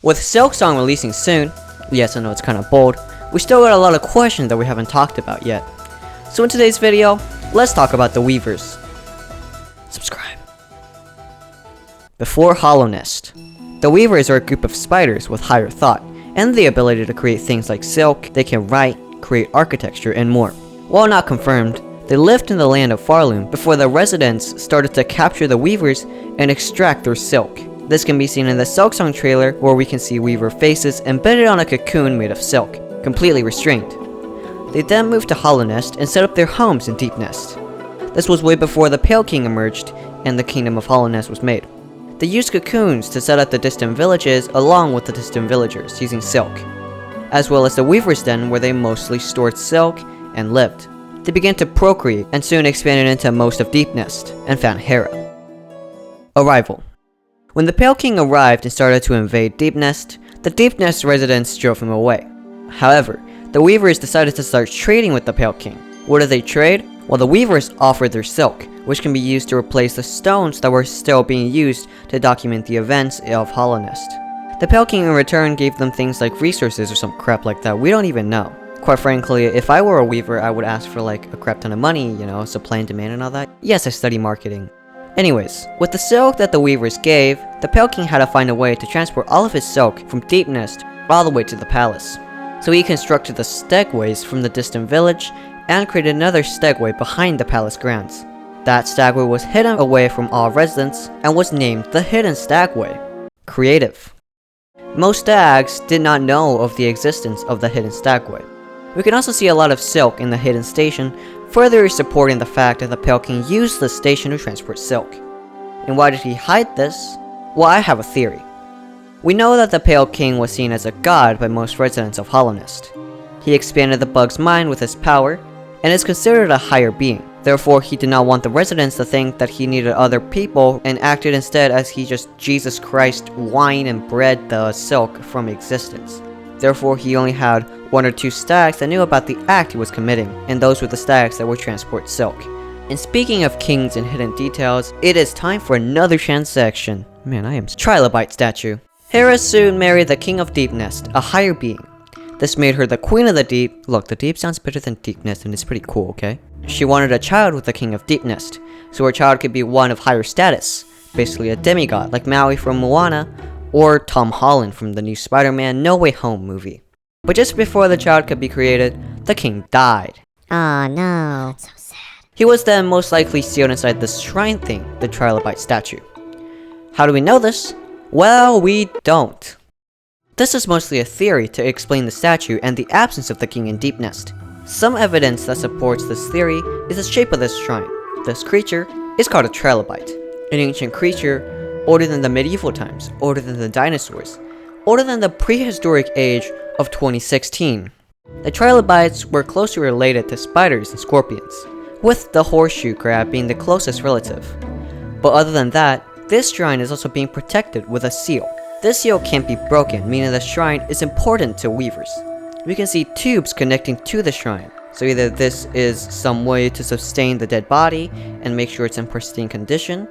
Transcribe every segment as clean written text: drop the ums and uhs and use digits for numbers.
With Silksong releasing soon, yes I know it's kinda bold, we still got a lot of questions that we haven't talked about yet. So in today's video, let's talk about the Weavers. Subscribe. Before Hollow Nest, the Weavers are a group of spiders with higher thought, and the ability to create things like silk. They can write, create architecture, and more. While not confirmed, they lived in the land of Farloom before the residents started to capture the Weavers and extract their silk. This can be seen in the Silksong trailer, where we can see Weaver faces embedded on a cocoon made of silk, completely restrained. They then moved to Hollow Nest and set up their homes in Deepnest. This was way before the Pale King emerged and the Kingdom of Hollow Nest was made. They used cocoons to set up the distant villages along with the distant villagers using silk, as well as the Weaver's Den where they mostly stored silk and lived. They began to procreate and soon expanded into most of Deepnest and found Hera. Arrival. When the Pale King arrived and started to invade Deepnest, the Deepnest residents drove him away. However, the Weavers decided to start trading with the Pale King. What did they trade? Well, the Weavers offered their silk, which can be used to replace the stones that were still being used to document the events of Hollow Nest. The Pale King in return gave them things like resources or some crap like that, we don't even know. Quite frankly, if I were a Weaver, I would ask for like a crap ton of money, you know, supply and demand and all that. Yes, I study marketing. Anyways, with the silk that the Weavers gave, the Pale King had to find a way to transport all of his silk from Deepnest all the way to the palace. So he constructed the stagways from the distant village and created another stagway behind the palace grounds. That stagway was hidden away from all residents and was named the Hidden Stagway. Creative. Most stags did not know of the existence of the Hidden Stagway. We can also see a lot of silk in the hidden station, further supporting the fact that the Pale King used the station to transport silk. And why did he hide this? Well, I have a theory. We know that the Pale King was seen as a god by most residents of Hollow Nest. He expanded the bug's mind with his power, and is considered a higher being. Therefore, he did not want the residents to think that he needed other people, and acted instead as he just Jesus Christ wine and bred the silk from existence. Therefore, he only had 1 or 2 stags that knew about the act he was committing, and those were the stags that would transport silk. And speaking of kings and hidden details, it is time for another transaction. Man, I am Trilobite statue. Hera soon married the King of Deepnest, a higher being. This made her the Queen of the Deep. Look, the Deep sounds better than Deepnest and it's pretty cool, okay? She wanted a child with the King of Deepnest, so her child could be one of higher status, basically a demigod like Maui from Moana, or Tom Holland from the new Spider-Man No Way Home movie. But just before the child could be created, the king died. Oh no. That's so sad. He was then most likely sealed inside this shrine thing, the Trilobite statue. How do we know this? Well, we don't. This is mostly a theory to explain the statue and the absence of the king in Deepnest. Some evidence that supports this theory is the shape of this shrine. This creature is called a trilobite, an ancient creature older than the medieval times, older than the dinosaurs, older than the prehistoric age of 2016. The trilobites were closely related to spiders and scorpions, with the horseshoe crab being the closest relative. But other than that, this shrine is also being protected with a seal. This seal can't be broken, meaning the shrine is important to Weavers. We can see tubes connecting to the shrine, so either this is some way to sustain the dead body and make sure it's in pristine condition,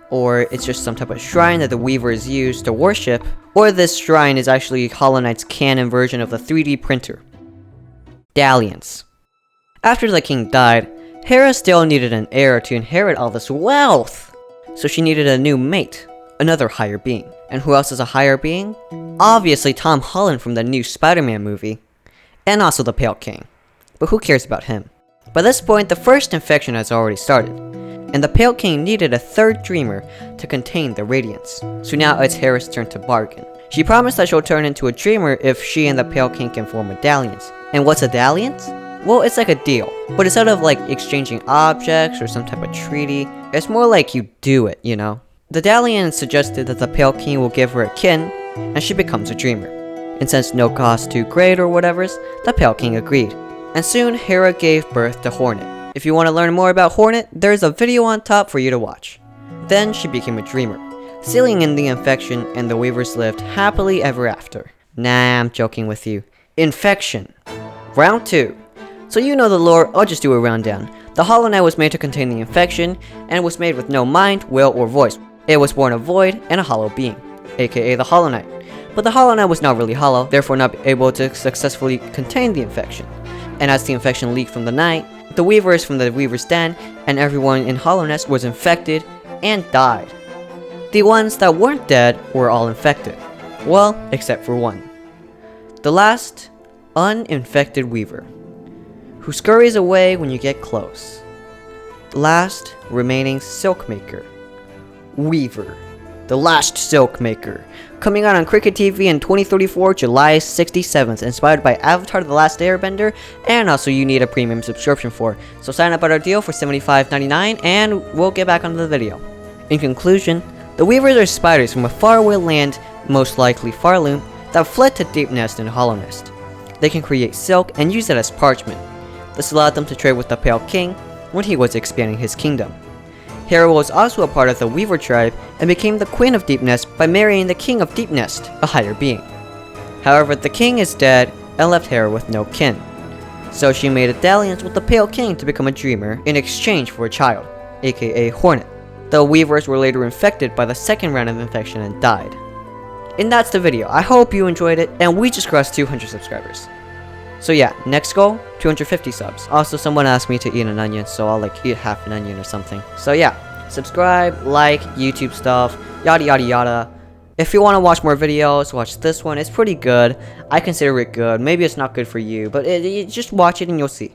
or it's just some type of shrine that the Weavers use to worship, or this shrine is actually Hollow Knight's canon version of the 3D printer. Dalliance. After the king died, Hera still needed an heir to inherit all this wealth, so she needed a new mate, another higher being. And who else is a higher being? Obviously Tom Holland from the new Spider-Man movie, and also the Pale King. But who cares about him? By this point, the first infection has already started, and the Pale King needed a third dreamer to contain the radiance. So now it's Hera's turn to bargain. She promised that she'll turn into a dreamer if she and the Pale King can form a dalliance. And what's a dalliance? Well, it's like a deal, but instead of like exchanging objects or some type of treaty, it's more like you do it, you know? The dalliance suggested that the Pale King will give her a kin, and she becomes a dreamer. And since no cost too great or whatever's, the Pale King agreed. And soon, Hera gave birth to Hornet. If you want to learn more about Hornet, there's a video on top for you to watch. Then she became a dreamer, sealing in the infection, and the Weavers lived happily ever after. Nah, I'm joking with you. Infection. Round 2. So you know the lore, I'll just do a rundown. The Hollow Knight was made to contain the infection, and was made with no mind, will, or voice. It was born a void and a hollow being, aka the Hollow Knight. But the Hollow Knight was not really hollow, therefore not able to successfully contain the infection. And as the infection leaked from the Knight, the Weavers from the Weaver's Den and everyone in Hollow Nest was infected and died. The ones that weren't dead were all infected. Well, except for one. The last uninfected Weaver, who scurries away when you get close. The last remaining Silk Maker. Weaver, the last Silk Maker, coming out on Cricket TV in 2034, July 67th, inspired by Avatar The Last Airbender, and also you need a premium subscription for. So sign up at our deal for $75.99 and we'll get back onto the video. In conclusion, the Weavers are spiders from a faraway land, most likely Farloom, that fled to Deepnest and Hollow Nest. They can create silk and use it as parchment. This allowed them to trade with the Pale King when he was expanding his kingdom. Hera was also a part of the Weaver tribe and became the Queen of Deepnest by marrying the King of Deepnest, a higher being. However, the king is dead and left Hera with no kin. So she made a dalliance with the Pale King to become a dreamer in exchange for a child, aka Hornet. The Weavers were later infected by the second round of infection and died. And that's the video. I hope you enjoyed it, and we just crossed 200 subscribers. So yeah, next goal, 250 subs. Also, someone asked me to eat an onion, so I'll like eat half an onion or something. So yeah, subscribe, like, YouTube stuff, yada yada yada. If you want to watch more videos, watch this one. It's pretty good. I consider it good. Maybe it's not good for you, but just watch it and you'll see.